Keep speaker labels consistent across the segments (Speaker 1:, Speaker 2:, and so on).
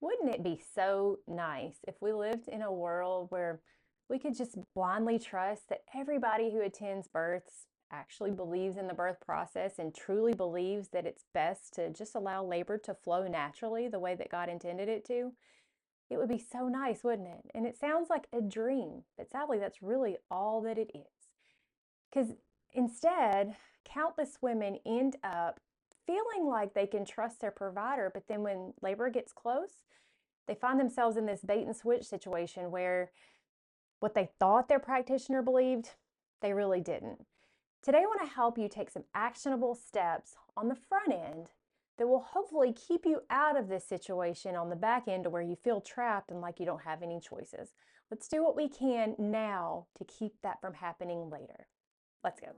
Speaker 1: Wouldn't it be so nice if we lived in a world where we could just blindly trust that everybody who attends births actually believes in the birth process and truly believes that it's best to just allow labor to flow naturally the way that God intended it to? It would be so nice, wouldn't it? And it sounds like a dream, but sadly, that's really all that it is. Because instead, countless women end up feeling like they can trust their provider, but then when labor gets close, they find themselves in this bait and switch situation where what they thought their practitioner believed, they really didn't. Today, I want to help you take some actionable steps on the front end that will hopefully keep you out of this situation on the back end to where you feel trapped and like you don't have any choices. Let's do what we can now to keep that from happening later. Let's go.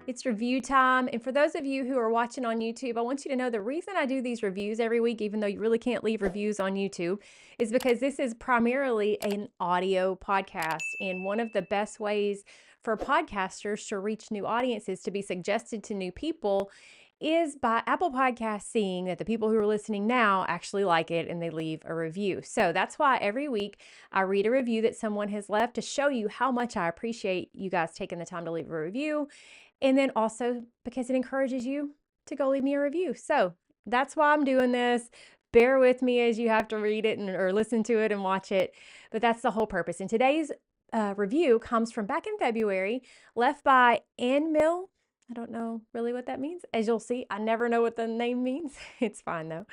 Speaker 1: It's review time. And for those of you who are watching on YouTube, I want you to know the reason I do these reviews every week, even though you really can't leave reviews on YouTube, is because this is primarily an audio podcast. And one of the best ways for podcasters to reach new audiences, to be suggested to new people, is by Apple Podcasts seeing that the people who are listening now actually like it and they leave a review. So that's why every week I read a review that someone has left to show you how much I appreciate you guys taking the time to leave a review. And then also because it encourages you to go leave me a review. So that's why I'm doing this. Bear with me as you have to read it or listen to it and watch it. But that's the whole purpose. And today's review comes from back in February, left by Ann Mill. I don't know really what that means. As you'll see, I never know what the name means. It's fine though.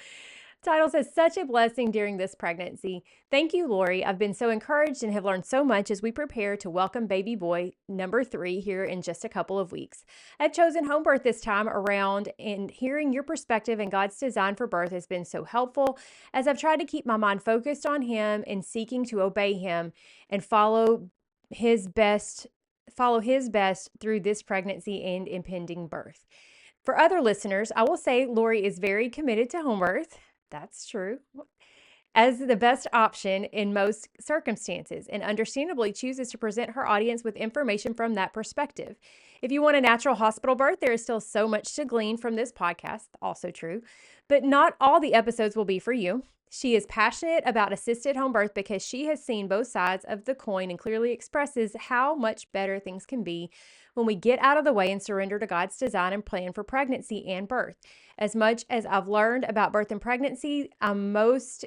Speaker 1: Title says, "Such a blessing during this pregnancy. Thank you, Lori. I've been so encouraged and have learned so much as we prepare to welcome baby boy number 3 here in just a couple of weeks. I've chosen home birth this time around, and hearing your perspective and God's design for birth has been so helpful as I've tried to keep my mind focused on Him and seeking to obey Him and follow His best through this pregnancy and impending birth. For other listeners, I will say Lori is very committed to home birth. That's true. As the best option in most circumstances, and understandably chooses to present her audience with information from that perspective. If you want a natural hospital birth, there is still so much to glean from this podcast, also true, but not all the episodes will be for you. She is passionate about assisted home birth because she has seen both sides of the coin and clearly expresses how much better things can be when we get out of the way and surrender to God's design and plan for pregnancy and birth. As much as I've learned about birth and pregnancy, I'm most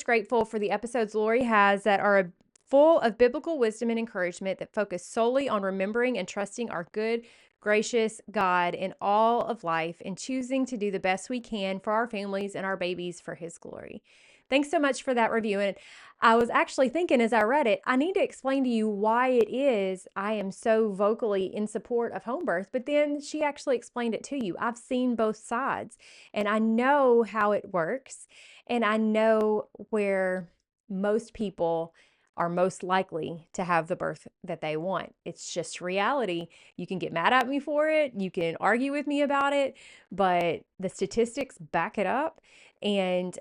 Speaker 1: grateful for the episodes Lori has that are full of biblical wisdom and encouragement that focus solely on remembering and trusting our good, gracious God in all of life and choosing to do the best we can for our families and our babies for His glory." Thanks so much for that review. And I was actually thinking as I read it, I need to explain to you why it is I am so vocally in support of home birth. But then she actually explained it to you. I've seen both sides and I know how it works. And I know where most people are most likely to have the birth that they want. It's just reality. You can get mad at me for it. You can argue with me about it, but the statistics back it up. And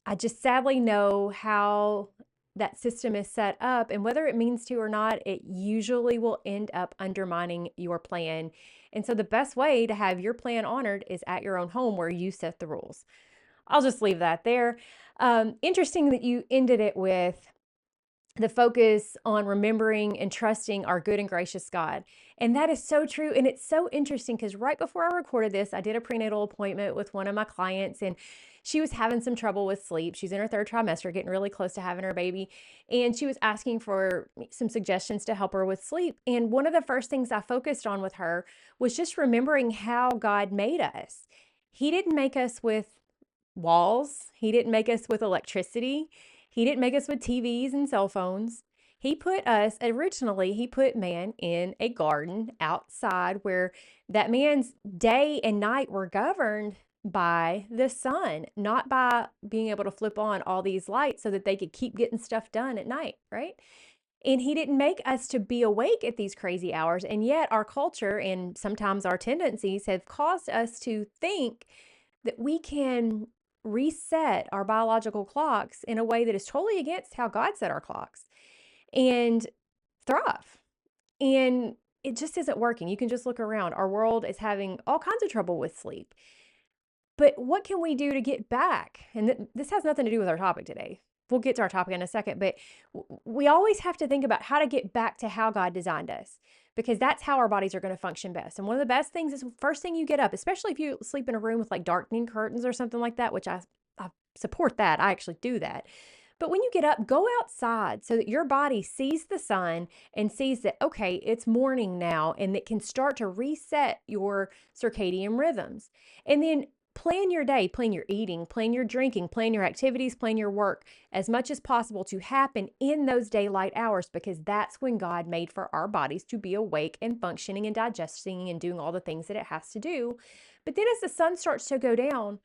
Speaker 1: I just sadly know how that system is set up, and whether it means to or not, it usually will end up undermining your plan. And so the best way to have your plan honored is at your own home where you set the rules. I'll just leave that there. Interesting that you ended it with the focus on remembering and trusting our good and gracious God. And that is so true. And it's so interesting because right before I recorded this, I did a prenatal appointment with one of my clients, and she was having some trouble with sleep. She's in her 3rd trimester, getting really close to having her baby. And she was asking for some suggestions to help her with sleep. And one of the first things I focused on with her was just remembering how God made us. He didn't make us with walls. He didn't make us with electricity. He didn't make us with TVs and cell phones. He put man in a garden outside where that man's day and night were governed by the sun, not by being able to flip on all these lights so that they could keep getting stuff done at night, right? And He didn't make us to be awake at these crazy hours. And yet our culture and sometimes our tendencies have caused us to think that we can reset our biological clocks in a way that is totally against how God set our clocks and thrive. And it just isn't working. You can just look around. Our world is having all kinds of trouble with sleep. But what can we do to get back? And this has nothing to do with our topic today. We'll get to our topic in a second, but we always have to think about how to get back to how God designed us, because that's how our bodies are going to function best. And one of the best things is first thing you get up, especially if you sleep in a room with like darkening curtains or something like that, which I support that. I actually do that. But when you get up, go outside so that your body sees the sun and sees that, okay, it's morning now, and it can start to reset your circadian rhythms. And then plan your day, plan your eating, plan your drinking, plan your activities, plan your work as much as possible to happen in those daylight hours, because that's when God made for our bodies to be awake and functioning and digesting and doing all the things that it has to do. But then as the sun starts to go down,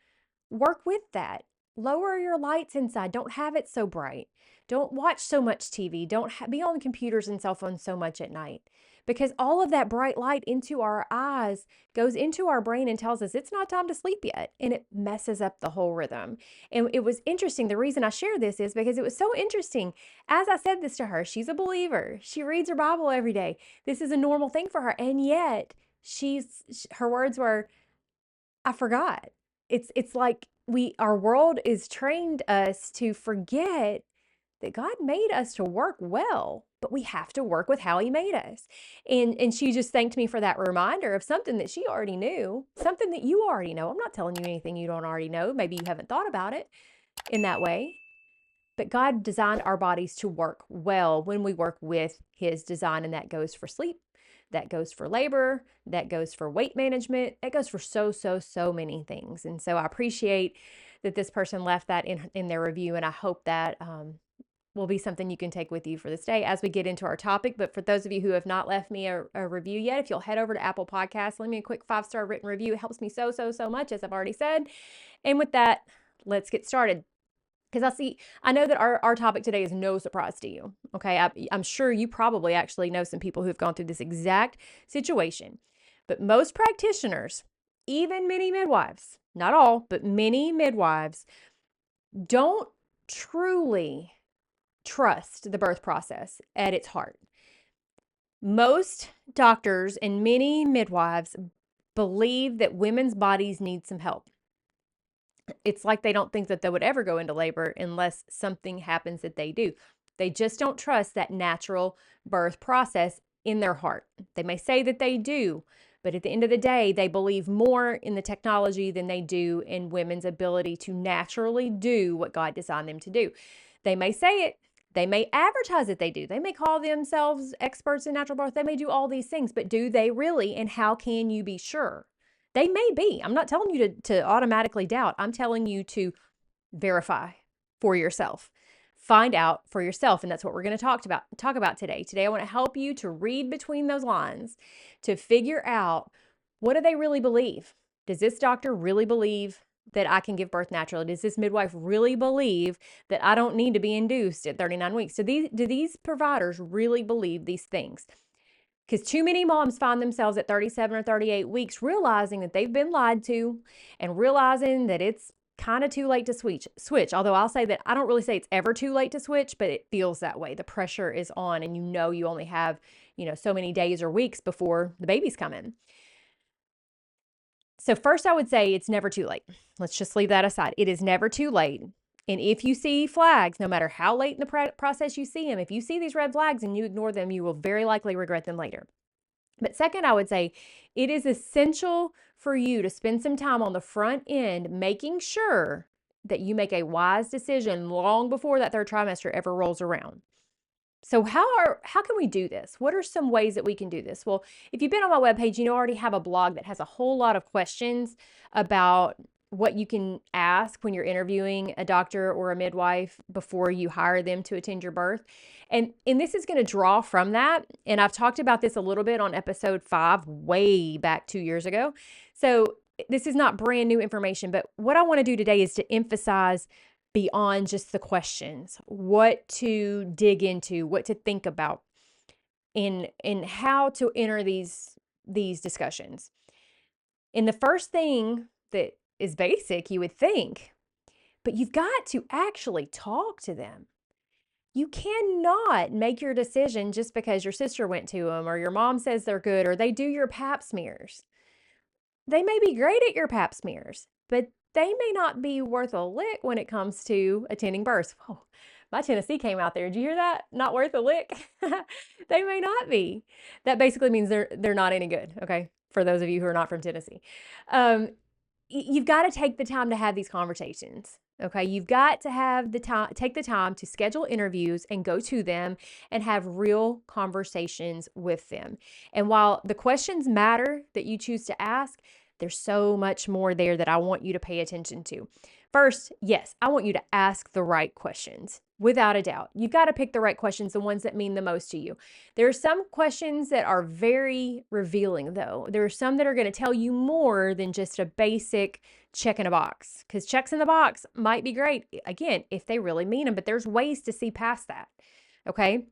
Speaker 1: work with that. Lower your lights inside. Don't have it so bright. Don't watch so much TV. Don't be on computers and cell phones so much at night, because all of that bright light into our eyes goes into our brain and tells us it's not time to sleep yet, and it messes up the whole rhythm. And it was interesting. The reason I share this is because it was so interesting. As I said this to her, she's a believer. She reads her Bible every day. This is a normal thing for her. And yet her words were, I forgot. It's like our world is trained us to forget that God made us to work well, but we have to work with how he made us. And she just thanked me for that reminder of something that she already knew, something that you already know. I'm not telling you anything you don't already know. Maybe you haven't thought about it in that way. But God designed our bodies to work well when we work with his design, and that goes for sleep, that goes for labor, that goes for weight management, that goes for so many things. And so I appreciate that this person left that in their review, and I hope that will be something you can take with you for this day as we get into our topic. But for those of you who have not left me a review yet, if you'll head over to Apple Podcasts, leave me a quick 5-star written review. It helps me so much, as I've already said. And with that, let's get started. Because I know that our topic today is no surprise to you. Okay, I'm sure you probably actually know some people who have gone through this exact situation. But most practitioners, even many midwives, not all, but many midwives, don't truly trust the birth process at its heart. Most doctors and many midwives believe that women's bodies need some help. It's like they don't think that they would ever go into labor unless something happens that they do. They just don't trust that natural birth process in their heart. They may say that they do, but at the end of the day, they believe more in the technology than they do in women's ability to naturally do what God designed them to do. They may say it. They may advertise that they do. They may call themselves experts in natural birth. They may do all these things, but do they really? And how can you be sure? They may be. I'm not telling you to automatically doubt. I'm telling you to verify for yourself. Find out for yourself. And that's what we're going to talk about today. Today, I want to help you to read between those lines, to figure out, what do they really believe? Does this doctor really believe that I can give birth naturally? Does this midwife really believe that I don't need to be induced at 39 weeks? Do these providers really believe these things? Because too many moms find themselves at 37 or 38 weeks realizing that they've been lied to, and realizing that it's kind of too late to switch. Although I'll say that I don't really say it's ever too late to switch, but it feels that way. The pressure is on, and you only have, so many days or weeks before the baby's coming. So first, I would say it's never too late. Let's just leave that aside. It is never too late. And if you see flags, no matter how late in the process you see them, if you see these red flags and you ignore them, you will very likely regret them later. But second, I would say it is essential for you to spend some time on the front end making sure that you make a wise decision long before that third trimester ever rolls around. So how can we do this? What are some ways that we can do this? Well, if you've been on my webpage, I already have a blog that has a whole lot of questions about what you can ask when you're interviewing a doctor or a midwife before you hire them to attend your birth. And this is going to draw from that. And I've talked about this a little bit on episode 5, way back 2 years ago. So this is not brand new information, but what I want to do today is to emphasize beyond just the questions, what to dig into, what to think about, and how to enter these discussions. And the first thing that is basic, you would think, but you've got to actually talk to them. You cannot make your decision just because your sister went to them or your mom says they're good or they do your pap smears. They may be great at your pap smears, but they may not be worth a lick when it comes to attending births. Whoa, my Tennessee came out there. Did you hear that? Not worth a lick? They may not be. That basically means they're not any good, okay? For those of you who are not from Tennessee. Um, you've got to take the time to have these conversations. Okay, you've got to have the time, take the time to schedule interviews and go to them and have real conversations with them. And while the questions matter that you choose to ask, there's so much more there that I want you to pay attention to. First, yes, I want you to ask the right questions. Without a doubt, you've got to pick the right questions, the ones that mean the most to you. There are some questions that are very revealing, though. There are some that are going to tell you more than just a basic check in a box, because checks in the box might be great, again, if they really mean them, but there's ways to see past that. Okay.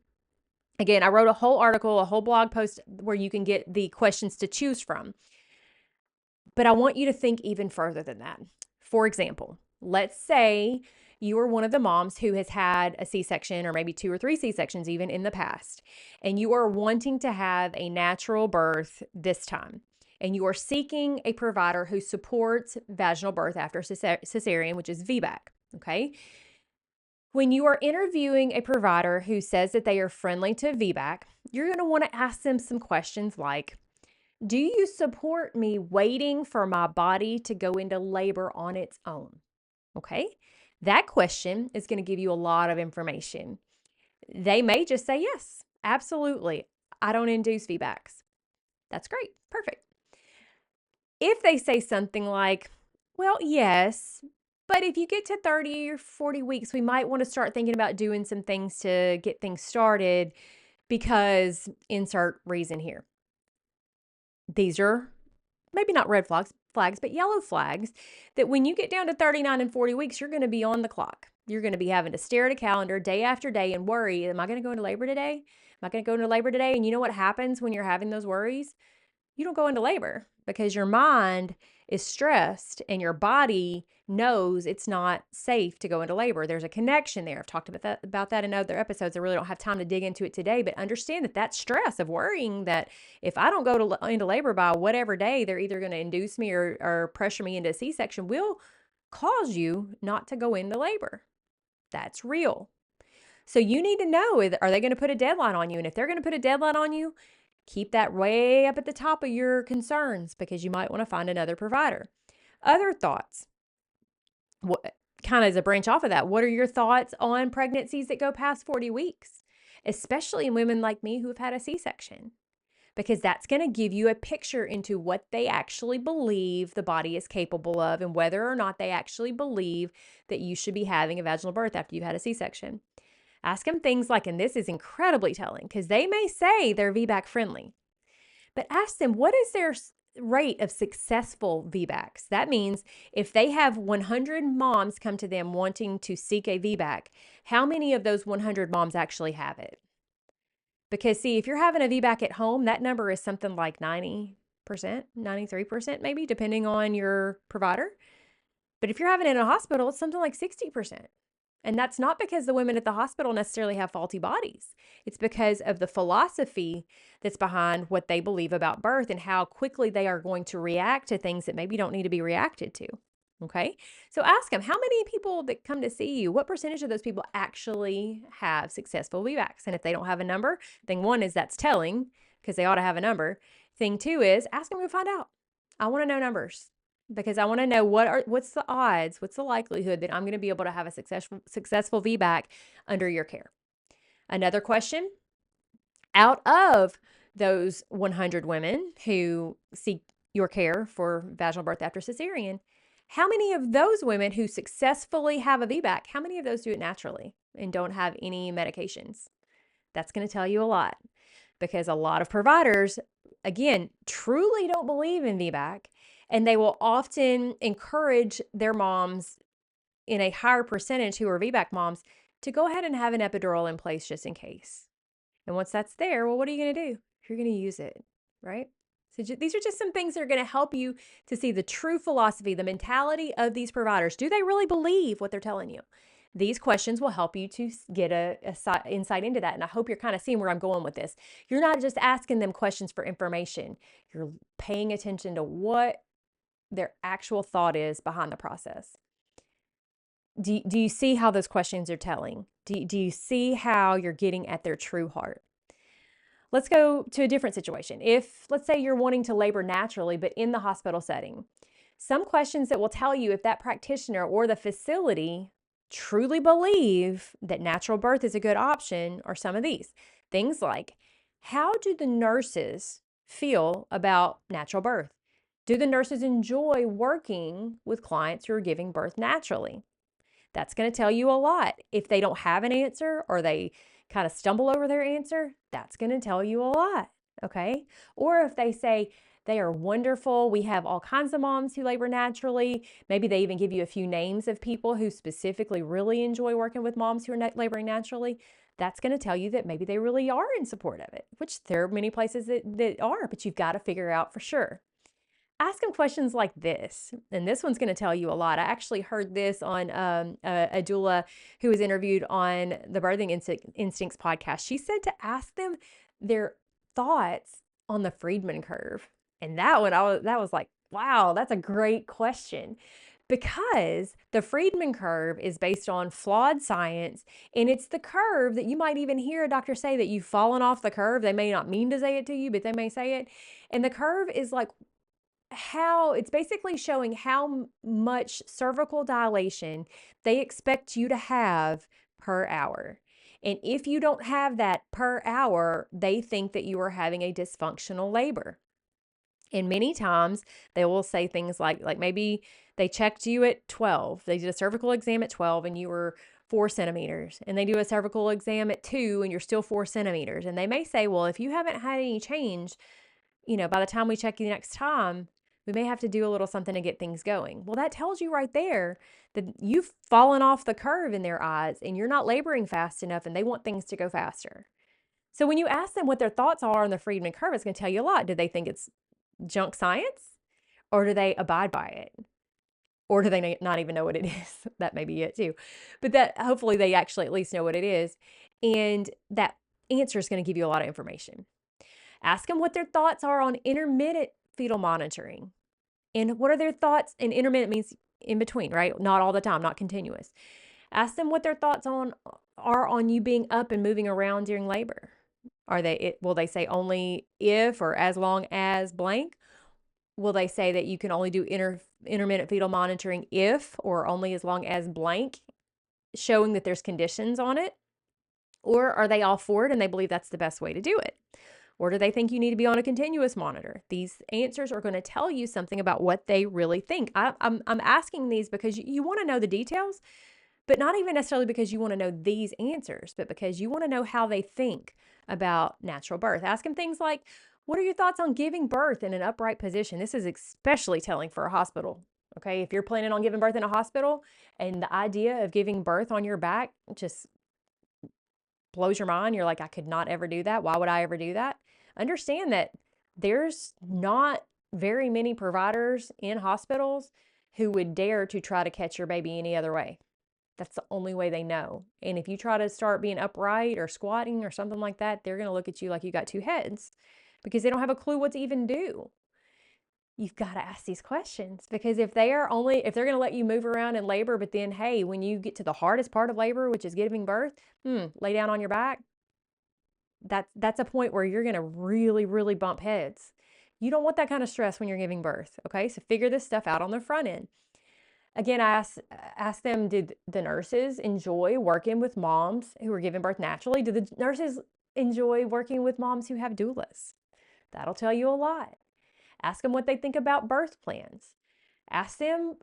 Speaker 1: Again, I wrote a whole article, a whole blog post where you can get the questions to choose from. But I want you to think even further than that. For example, let's say you are one of the moms who has had a C-section or maybe 2 or 3 C-sections even in the past, and you are wanting to have a natural birth this time, and you are seeking a provider who supports vaginal birth after cesarean, which is VBAC, okay? When you are interviewing a provider who says that they are friendly to VBAC, you're going to want to ask them some questions like, do you support me waiting for my body to go into labor on its own? Okay. That question is going to give you a lot of information. They may just say, yes, absolutely. I don't induce VBACs. That's great. Perfect. If they say something like, well, yes, but if you get to 30 or 40 weeks, we might want to start thinking about doing some things to get things started because insert reason here. These are maybe not red flags, but yellow flags that when you get down to 39 and 40 weeks, you're going to be on the clock. You're going to be having to stare at a calendar day after day and worry, am I going to go into labor today? Am I going to go into labor today? And you know what happens when you're having those worries? You don't go into labor because your mind is stressed and your body knows it's not safe to go into labor. There's a connection there. I've talked about that in other episodes. I really don't have time to dig into it today, but understand that stress of worrying that if I don't go into labor by whatever day, they're either going to induce me or pressure me into a C-section will cause you not to go into labor. That's real. So you need to know, are they going to put a deadline on you? And if they're going to put a deadline on you, keep that way up at the top of your concerns because you might want to find another provider. Other thoughts, kind of as a branch off of that, what are your thoughts on pregnancies that go past 40 weeks, especially in women like me who have had a C-section? Because that's going to give you a picture into what they actually believe the body is capable of and whether or not they actually believe that you should be having a vaginal birth after you've had a C-section. Ask them things like, and this is incredibly telling because they may say they're VBAC friendly, but ask them, what is their rate of successful VBACs? That means if they have 100 moms come to them wanting to seek a VBAC, how many of those 100 moms actually have it? Because see, if you're having a VBAC at home, that number is something like 90%, 93% maybe, depending on your provider. But if you're having it in a hospital, it's something like 60%. And that's not because the women at the hospital necessarily have faulty bodies. It's because of the philosophy that's behind what they believe about birth and how quickly they are going to react to things that maybe don't need to be reacted to. Okay. So ask them, how many people that come to see you, what percentage of those people actually have successful VBACs? And if they don't have a number, thing one is that's telling because they ought to have a number. Thing two is ask them to find out. I want to know numbers. Because I want to know what's the odds, what's the likelihood that I'm going to be able to have a successful VBAC under your care. Another question, out of those 100 women who seek your care for vaginal birth after cesarean, how many of those women who successfully have a VBAC, how many of those do it naturally and don't have any medications? That's going to tell you a lot because a lot of providers, again, truly don't believe in VBAC. And they will often encourage their moms in a higher percentage who are VBAC moms to go ahead and have an epidural in place just in case. And once that's there, well, what are you going to do? You're going to use it, right? So these are just some things that are going to help you to see the true philosophy, the mentality of these providers. Do they really believe what they're telling you? These questions will help you to get a insight into that. And I hope you're kind of seeing where I'm going with this. You're not just asking them questions for information. You're paying attention to what their actual thought is behind the process. Do you see how those questions are telling? Do you see how you're getting at their true heart? Let's go to a different situation. If, let's say, you're wanting to labor naturally, but in the hospital setting, some questions that will tell you if that practitioner or the facility truly believe that natural birth is a good option are some of these. Things like, how do the nurses feel about natural birth? Do the nurses enjoy working with clients who are giving birth naturally? That's going to tell you a lot. If they don't have an answer or they kind of stumble over their answer, that's going to tell you a lot, okay? Or if they say, they are wonderful. We have all kinds of moms who labor naturally. Maybe they even give you a few names of people who specifically really enjoy working with moms who are laboring naturally. That's going to tell you that maybe they really are in support of it, which there are many places that are, but you've got to figure out for sure. Ask them questions like this, and this one's going to tell you a lot. I actually heard this on a doula who was interviewed on the Birthing Instincts podcast. She said to ask them their thoughts on the Friedman curve. And that was like, wow, that's a great question. Because the Friedman curve is based on flawed science, and it's the curve that you might even hear a doctor say that you've fallen off the curve. They may not mean to say it to you, but they may say it. And the curve is like how it's basically showing how much cervical dilation they expect you to have per hour. And if you don't have that per hour, they think that you are having a dysfunctional labor. And many times they will say things like maybe they checked you at 12. They did a cervical exam at 12 and you were 4 centimeters. And they do a cervical exam at 2 and you're still 4 centimeters. And they may say, well, if you haven't had any change, by the time we check you next time, we may have to do a little something to get things going. Well, that tells you right there that you've fallen off the curve in their eyes and you're not laboring fast enough and they want things to go faster. So when you ask them what their thoughts are on the Friedman curve, it's going to tell you a lot. Do they think it's junk science, or do they abide by it? Or do they not even know what it is? That may be it too. But that hopefully they actually at least know what it is. And that answer is going to give you a lot of information. Ask them what their thoughts are on intermittent fetal monitoring. And what are their thoughts? And intermittent means in between, right? Not all the time, not continuous. Ask them what their thoughts are on you being up and moving around during labor. Will they say only if or as long as blank? Will they say that you can only do intermittent fetal monitoring if or only as long as blank, showing that there's conditions on it? Or are they all for it and they believe that's the best way to do it? Or do they think you need to be on a continuous monitor? These answers are going to tell you something about what they really think. I'm asking these because you want to know the details, but not even necessarily because you want to know these answers, but because you want to know how they think about natural birth. Ask them things like, what are your thoughts on giving birth in an upright position? This is especially telling for a hospital. Okay, if you're planning on giving birth in a hospital and the idea of giving birth on your back just blows your mind, you're like, I could not ever do that. Why would I ever do that? Understand that there's not very many providers in hospitals who would dare to try to catch your baby any other way. That's the only way they know. And if you try to start being upright or squatting or something like that, they're going to look at you like you got two heads because they don't have a clue what to even do. You've got to ask these questions because if they're going to let you move around in labor, but then, hey, when you get to the hardest part of labor, which is giving birth, lay down on your back, that's a point where you're going to really, really bump heads. You don't want that kind of stress when you're giving birth, okay? So figure this stuff out on the front end. Again, I asked them, did the nurses enjoy working with moms who are giving birth naturally? Do the nurses enjoy working with moms who have doulas? That'll tell you a lot. Ask them what they think about birth plans. Ask them,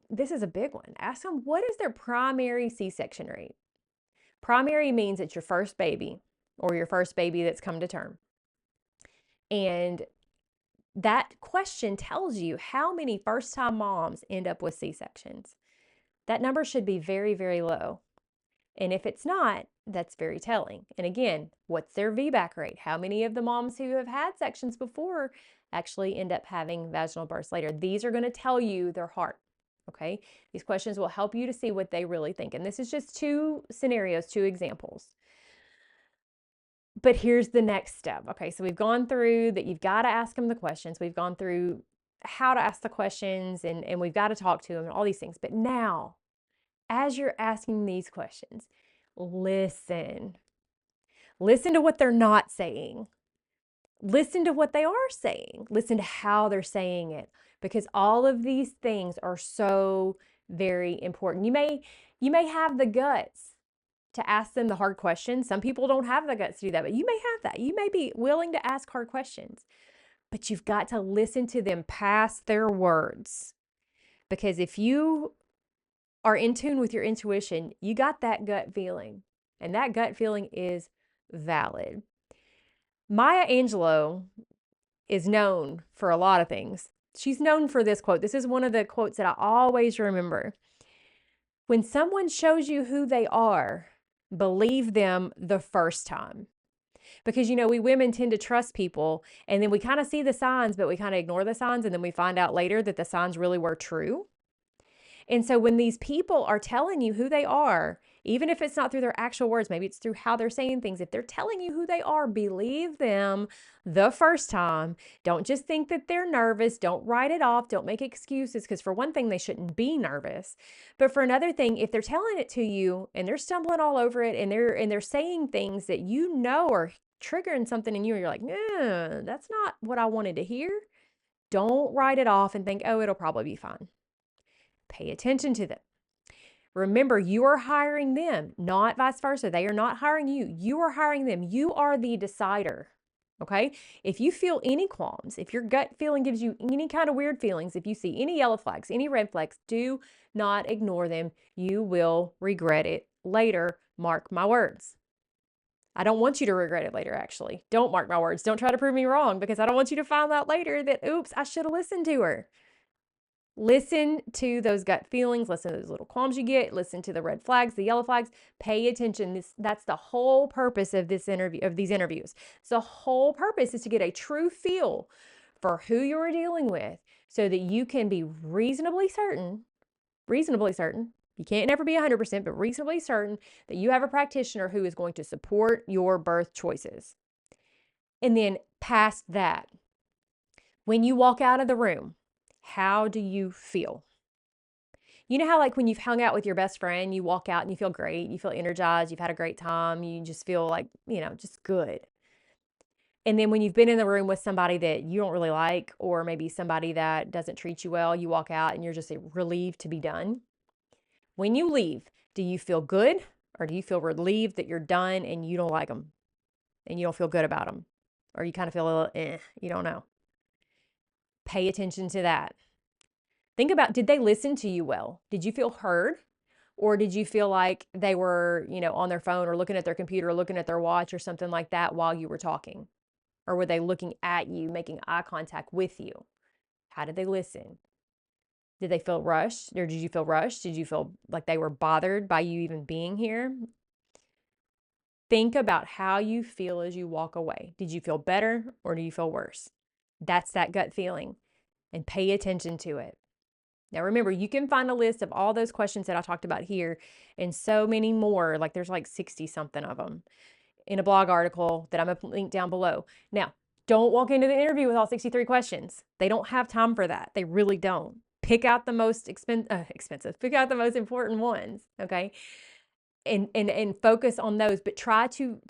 Speaker 1: this is a big one, ask them what is their primary C-section rate? Primary means it's your first baby or your first baby that's come to term. And that question tells you how many first-time moms end up with C-sections. That number should be very, very low. And if it's not, that's very telling. And again, what's their VBAC rate? How many of the moms who have had sections before actually end up having vaginal births later? These are going to tell you their heart. Okay, these questions will help you to see what they really think. And this is just 2 scenarios, 2 examples. But here's the next step. Okay, so we've gone through that you've got to ask them the questions. We've gone through how to ask the questions and we've got to talk to them and all these things. But now, as you're asking these questions, listen. Listen to what they're not saying. Listen to what they are saying. Listen to how they're saying it, because all of these things are so very important. You may have the guts to ask them the hard questions. Some people don't have the guts to do that, but you may have that. You may be willing to ask hard questions, but you've got to listen to them pass their words. Because if you are in tune with your intuition, you got that gut feeling, and that gut feeling is valid. Maya Angelou is known for a lot of things. She's known for this quote. This is one of the quotes that I always remember. When someone shows you who they are, believe them the first time. Because, we women tend to trust people and then we kind of see the signs, but we kind of ignore the signs. And then we find out later that the signs really were true. And so when these people are telling you who they are, even if it's not through their actual words, maybe it's through how they're saying things. If they're telling you who they are, believe them the first time. Don't just think that they're nervous. Don't write it off. Don't make excuses, because for one thing, they shouldn't be nervous. But for another thing, if they're telling it to you and they're stumbling all over it and they're saying things that are triggering something in you, and you're like, nah, that's not what I wanted to hear. Don't write it off and think, oh, it'll probably be fine. Pay attention to them. Remember, you are hiring them, not vice versa. They are not hiring you. You are hiring them. You are the decider. Okay? If you feel any qualms, if your gut feeling gives you any kind of weird feelings, if you see any yellow flags, any red flags, do not ignore them. You will regret it later. Mark my words. I don't want you to regret it later, actually. Don't mark my words. Don't try to prove me wrong, because I don't want you to find out later that, oops, I should have listened to her. Listen to those gut feelings. Listen to those little qualms you get. Listen to the red flags, the yellow flags. Pay attention. That's the whole purpose of these interviews. So the whole purpose is to get a true feel for who you're dealing with, so that you can be reasonably certain. You can't never be 100%, but reasonably certain that you have a practitioner who is going to support your birth choices. And then past that, when you walk out of the room, how do you feel? You know how, like, when you've hung out with your best friend, you walk out and you feel great, you feel energized, you've had a great time, you just feel like, just good. And then when you've been in the room with somebody that you don't really like, or maybe somebody that doesn't treat you well, you walk out and you're just relieved to be done. When you leave, do you feel good, or do you feel relieved that you're done and you don't like them and you don't feel good about them? Or you kind of feel a little, you don't know. Pay attention to that. Think about, did they listen to you well? Did you feel heard? Or did you feel like they were, on their phone or looking at their computer or looking at their watch or something like that while you were talking? Or were they looking at you, making eye contact with you? How did they listen? Did they feel rushed, or did you feel rushed? Did you feel like they were bothered by you even being here? Think about how you feel as you walk away. Did you feel better, or do you feel worse? That's that gut feeling, and pay attention to it. Now, remember, you can find a list of all those questions that I talked about here and so many more. Like, there's like 60 something of them in a blog article that I'm going to link down below. Now, don't walk into the interview with all 63 questions. They don't have time for that. They really don't. Pick out the most expensive. Pick out the most important ones, okay? And focus on those, but try to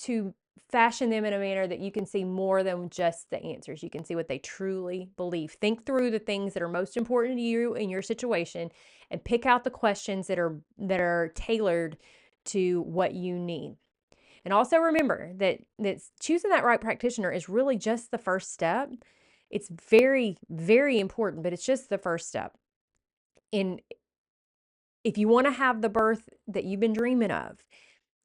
Speaker 1: fashion them in a manner that you can see more than just the answers. You can see what they truly believe. Think through the things that are most important to you in your situation, and pick out the questions that are tailored to what you need. And also remember that choosing that right practitioner is really just the first step. It's very, very important, but it's just the first step. And if you want to have the birth that you've been dreaming of,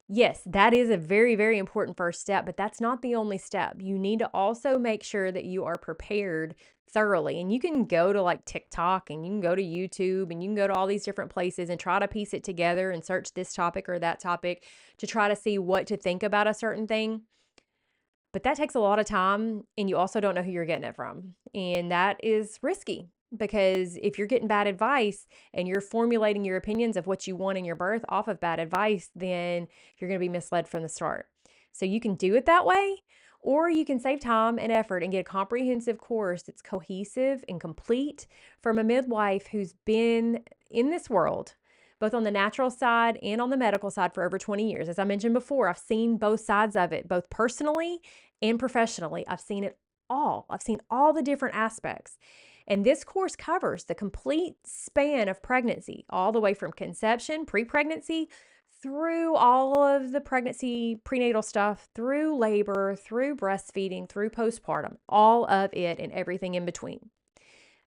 Speaker 1: yes, that is a very, very important first step, but that's not the only step. You need to also make sure that you are prepared thoroughly. And you can go to like TikTok, and you can go to YouTube, and you can go to all these different places and try to piece it together and search this topic or that topic to try to see what to think about a certain thing. But that takes a lot of time, and you also don't know who you're getting it from. And that is risky. because if you're getting bad advice and you're formulating your opinions of what you want in your birth off of bad advice, then you're going to be misled from the start. So you can do it that way, or you can save time and effort and get a comprehensive course that's cohesive and complete from a midwife who's been in this world, both on the natural side and on the medical side, for over 20 years. As I mentioned before, I've seen both sides of it, both personally and professionally. I've seen it all. I've seen all the different aspects. And this course covers the complete span of pregnancy, all the way from conception, pre-pregnancy, through all of the pregnancy, prenatal stuff, through labor, through breastfeeding, through postpartum, all of it and everything in between.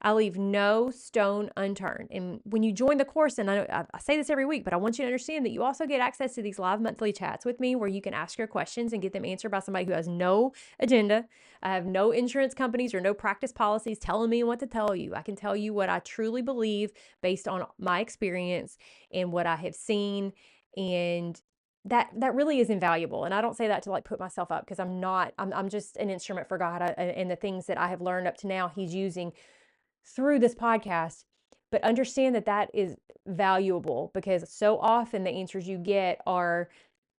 Speaker 1: I leave no stone unturned. And when you join the course, and I say this every week, but I want you to understand that you also get access to these live monthly chats with me where you can ask your questions and get them answered by somebody who has no agenda. I have no insurance companies or no practice policies telling me what to tell you. I can tell you what I truly believe based on my experience and what I have seen. And that really is invaluable. And I don't say that to like put myself up, because I'm not. I'm just an instrument for God, and the things that I have learned up to now, He's using through this podcast. But understand that that is valuable, because so often the answers you get are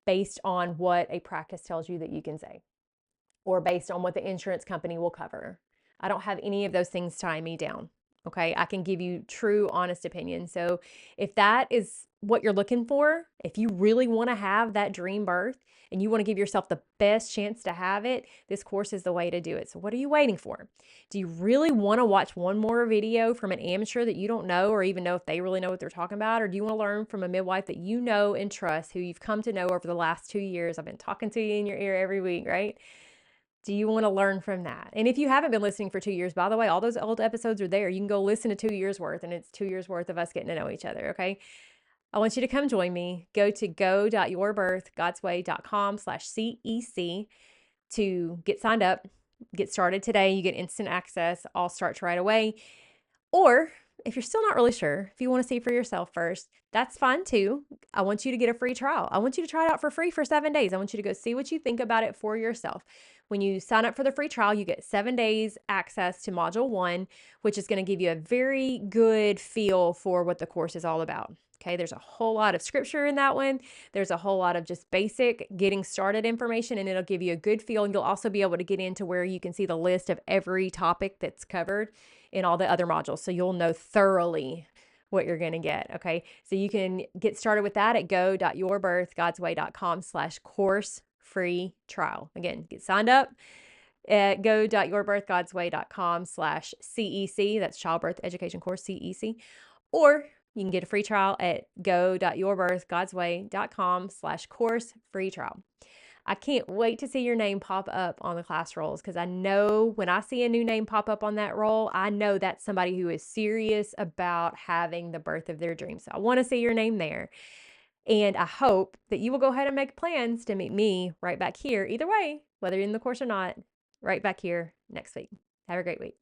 Speaker 1: based on what a practice tells you that you can say, or based on what the insurance company will cover. I don't have any of those things tying me down. Okay. I can give you true, honest opinion. So if that is what you're looking for, if you really want to have that dream birth and you want to give yourself the best chance to have it, this course is the way to do it. So what are you waiting for? Do you really want to watch one more video from an amateur that you don't know or even know if they really know what they're talking about? Or do you want to learn from a midwife that you know and trust, who you've come to know over the last 2 years? I've been talking to you in your ear every week, right? Do you want to learn from that? And if you haven't been listening for 2 years, by the way, all those old episodes are there. You can go listen to 2 years worth, and it's 2 years worth of us getting to know each other, okay? I want you to come join me. Go to go.yourbirthgodsway.com/CEC to get signed up, get started today. You get instant access. All starts right away. Or if you're still not really sure, if you want to see for yourself first, that's fine too. I want you to get a free trial. I want you to try it out for free for 7 days. I want you to go see what you think about it for yourself. When you sign up for the free trial, you get 7 days access to module 1, which is going to give you a very good feel for what the course is all about. Okay, there's a whole lot of scripture in that one. There's a whole lot of just basic getting started information, and it'll give you a good feel. And you'll also be able to get into where you can see the list of every topic that's covered in all the other modules. So you'll know thoroughly what you're going to get. Okay. So you can get started with that at go.yourbirthgodsway.com/course free trial. Again, get signed up at go.yourbirthgodsway.com/CEC. That's childbirth education course, CEC. Or you can get a free trial at go.yourbirthgodsway.com/course free trial. I can't wait to see your name pop up on the class rolls, because I know when I see a new name pop up on that roll, I know that's somebody who is serious about having the birth of their dreams. So I want to see your name there. And I hope that you will go ahead and make plans to meet me right back here, either way, whether you're in the course or not, right back here next week. Have a great week.